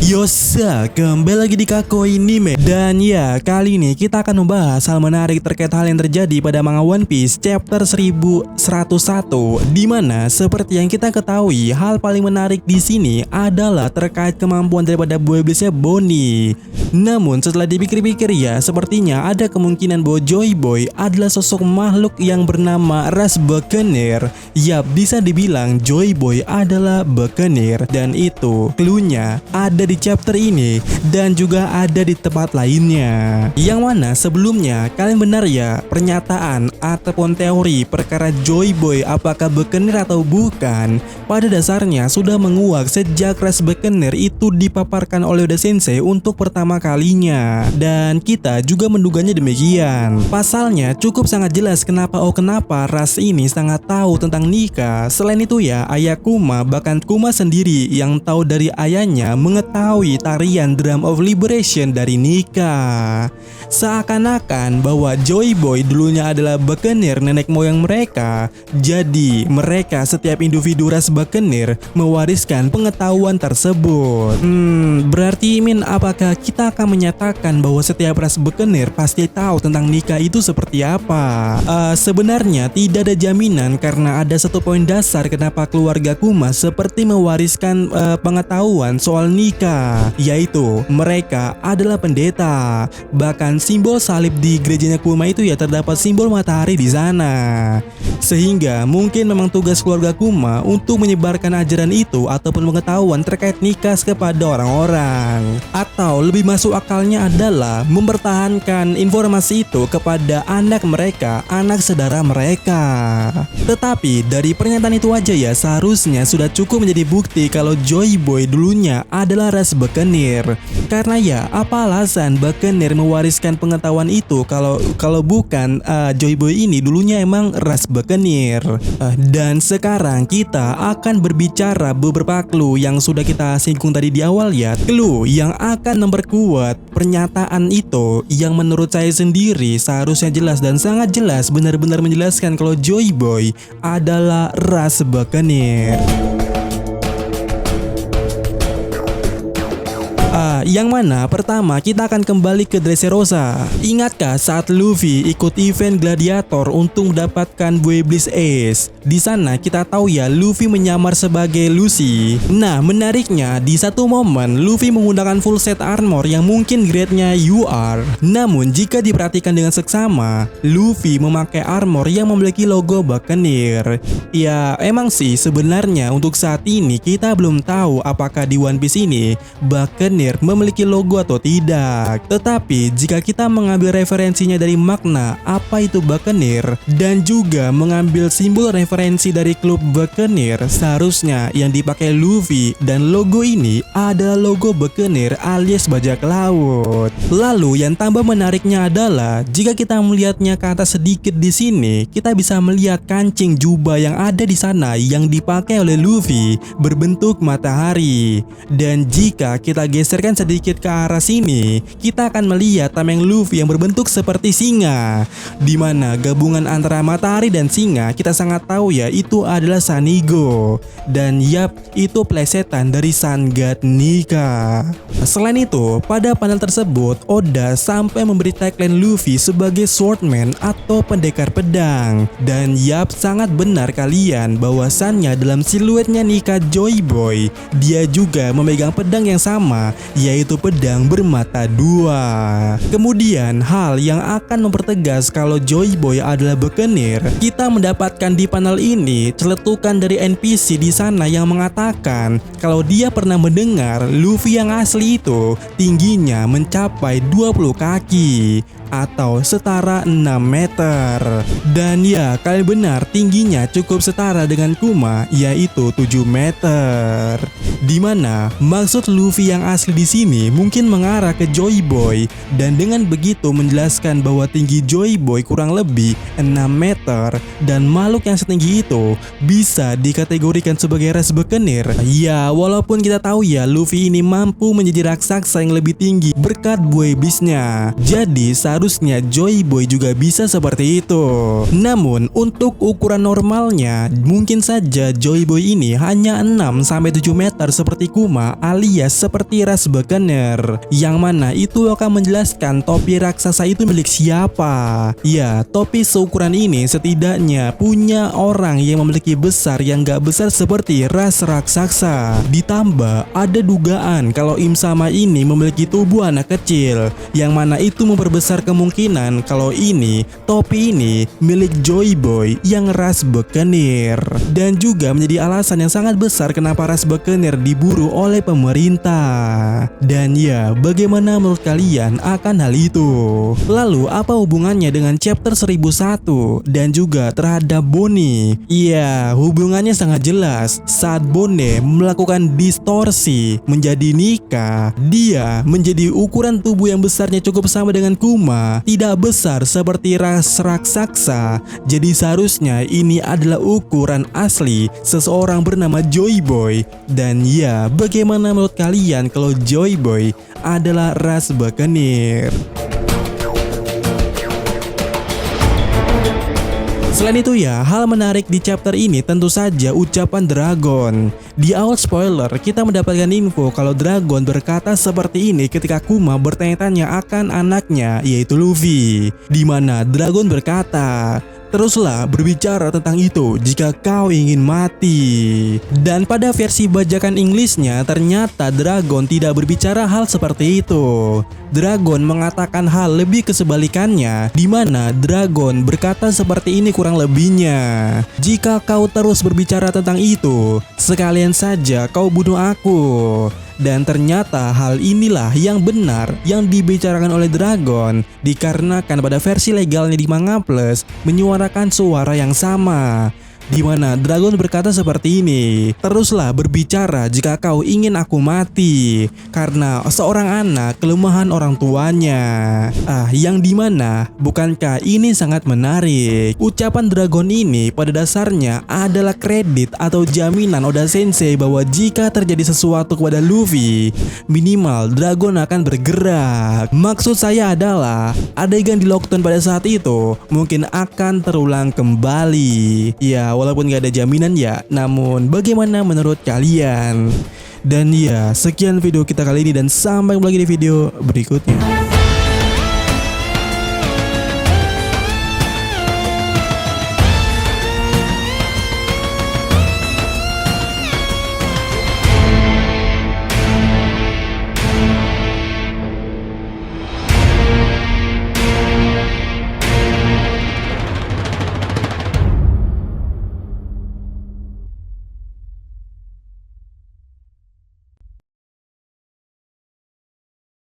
Yosa, kembali lagi di Kako Anime. Dan ya, kali ini kita akan membahas hal menarik terkait hal yang terjadi pada manga One Piece chapter 1101, di mana seperti yang kita ketahui, hal paling menarik di sini adalah terkait kemampuan daripada Boy Blaze-nya Bonnie. Namun setelah dipikir-pikir ya, sepertinya ada kemungkinan bahwa Joy Boy adalah sosok makhluk yang bernama ras Buccaneer. Yap, bisa dibilang Joy Boy adalah Buccaneer, dan itu cluenya ada di chapter ini dan juga ada di tempat lainnya. Yang mana sebelumnya kalian benar ya, pernyataan ataupun teori perkara Joy Boy apakah Buccaneer atau bukan, pada dasarnya sudah menguak sejak ras Buccaneer itu dipaparkan oleh Oda Sensei untuk pertama kalinya, dan kita juga menduganya demikian. Pasalnya cukup sangat jelas kenapa ras ini sangat tahu tentang Nika. Selain itu ya, ayah Kuma, bahkan Kuma sendiri yang tahu dari ayahnya mengetahui tarian Drum of Liberation dari Nika. Seakan-akan bahwa Joy Boy dulunya adalah Buccaneer nenek moyang mereka. Jadi mereka setiap individu ras Buccaneer mewariskan pengetahuan tersebut. Berarti apakah kita akan menyatakan bahwa setiap ras Buccaneer pasti tahu tentang Nika itu seperti apa? Sebenarnya tidak ada jaminan, karena ada satu poin dasar kenapa keluarga Kuma seperti mewariskan pengetahuan soal Nika, yaitu mereka adalah pendeta. Bahkan simbol salib di gerejanya Kuma itu ya terdapat simbol matahari di sana. Sehingga mungkin memang tugas keluarga Kuma untuk menyebarkan ajaran itu ataupun pengetahuan terkait Nika kepada orang-orang. Atau lebih masuk akalnya adalah mempertahankan informasi itu kepada anak mereka, anak saudara mereka. Tetapi dari pernyataan itu aja ya, seharusnya sudah cukup menjadi bukti kalau Joy Boy dulunya adalah ras Buccaneer. Karena ya, apa alasan Buccaneer mewariskan pengetahuan itu kalau bukan Joy Boy ini dulunya emang ras Buccaneer. Dan sekarang kita akan berbicara beberapa clue yang sudah kita singgung tadi di awal ya. Clue yang akan memperkuat pernyataan itu, yang menurut saya sendiri seharusnya jelas dan sangat jelas, benar-benar menjelaskan kalau Joy Boy adalah ras Buccaneer. Yang mana pertama kita akan kembali ke Dressrosa. Ingatkah saat Luffy ikut event gladiator untuk mendapatkan Boy Blaze Ace? Di sana kita tahu ya, Luffy menyamar sebagai Lucy. Nah, menariknya di satu momen Luffy menggunakan full set armor yang mungkin grade-nya UR. Namun jika diperhatikan dengan seksama, Luffy memakai armor yang memiliki logo Buccaneer. Ya, emang sih sebenarnya untuk saat ini kita belum tahu apakah di One Piece ini Buccaneer memiliki logo atau tidak. Tetapi jika kita mengambil referensinya dari makna apa itu Buccaneer dan juga mengambil simbol referensi dari klub Buccaneer, seharusnya yang dipakai Luffy dan logo ini adalah logo Buccaneer alias bajak laut. Lalu yang tambah menariknya adalah jika kita melihatnya ke atas sedikit di sini, kita bisa melihat kancing jubah yang ada di sana yang dipakai oleh Luffy berbentuk matahari. Dan jika kita geserkan sedikit ke arah sini, kita akan melihat tameng Luffy yang berbentuk seperti singa, dimana gabungan antara matahari dan singa kita sangat tahu ya itu adalah Sanigo. Dan yap, itu plesetan dari Sun God Nika. Selain itu, pada panel tersebut Oda sampai memberi tagline Luffy sebagai swordman atau pendekar pedang. Dan yap, sangat benar kalian bahwasannya dalam siluetnya Nika Joy Boy, dia juga memegang pedang yang sama, yaitu pedang bermata dua. Kemudian hal yang akan mempertegas kalau Joy Boy adalah Buccaneer, kita mendapatkan di panel ini celetukan dari NPC di sana yang mengatakan kalau dia pernah mendengar Luffy yang asli itu tingginya mencapai 20 kaki atau setara 6 meter. Dan ya, kalian benar, tingginya cukup setara dengan Kuma, yaitu 7 meter. Dimana maksud Luffy yang asli di sini ini mungkin mengarah ke Joy Boy, dan dengan begitu menjelaskan bahwa tinggi Joy Boy kurang lebih 6 meter dan makhluk yang setinggi itu bisa dikategorikan sebagai ras Buccaneer. Ya, walaupun kita tahu ya Luffy ini mampu menjadi raksasa yang lebih tinggi berkat buah iblisnya. Jadi seharusnya Joy Boy juga bisa seperti itu. Namun untuk ukuran normalnya mungkin saja Joy Boy ini hanya 6-7 meter seperti Kuma alias seperti ras Buccaneer, yang mana itu akan menjelaskan topi raksasa itu milik siapa. Ya, topi seukuran ini setidaknya punya orang yang memiliki besar yang gak besar seperti ras raksasa. Ditambah ada dugaan kalau Im Sama ini memiliki tubuh anak kecil, yang mana itu memperbesar kemungkinan kalau ini topi ini milik Joy Boy yang ras Buccaneer, dan juga menjadi alasan yang sangat besar kenapa ras Buccaneer diburu oleh pemerintah. Dan ya, bagaimana menurut kalian akan hal itu? Lalu apa hubungannya dengan chapter 1001 dan juga terhadap Bonnie? Iya, hubungannya sangat jelas. Saat Bonnie melakukan distorsi menjadi Nika, dia menjadi ukuran tubuh yang besarnya cukup sama dengan Kuma, tidak besar seperti ras raksasa. Jadi seharusnya ini adalah ukuran asli seseorang bernama Joy Boy. Dan ya, bagaimana menurut kalian kalau Joy Boy adalah ras Buccaneer? Selain itu ya, hal menarik di chapter ini tentu saja ucapan Dragon. Di awal spoiler, kita mendapatkan info kalau Dragon berkata seperti ini ketika Kuma bertanya-tanya akan anaknya, yaitu Luffy. Dimana Dragon berkata, "Teruslah berbicara tentang itu jika kau ingin mati." Dan pada versi bajakan Inggrisnya ternyata Dragon tidak berbicara hal seperti itu. Dragon mengatakan hal lebih kesebalikannya, di mana Dragon berkata seperti ini kurang lebihnya. "Jika kau terus berbicara tentang itu, sekalian saja kau bunuh aku." Dan ternyata hal inilah yang benar yang dibicarakan oleh Dragon, dikarenakan pada versi legalnya di Manga Plus menyuarakan suara yang sama, di mana Dragon berkata seperti ini, "Teruslah berbicara jika kau ingin aku mati," karena seorang anak kelemahan orang tuanya. Yang dimana bukankah ini sangat menarik? Ucapan Dragon ini pada dasarnya adalah kredit atau jaminan Oda Sensei bahwa jika terjadi sesuatu kepada Luffy, minimal Dragon akan bergerak. Maksud saya adalah adegan di Lockdown pada saat itu mungkin akan terulang kembali. Ya, walaupun gak ada jaminan ya, namun bagaimana menurut kalian? Dan ya, sekian video kita kali ini dan sampai jumpa lagi di video berikutnya.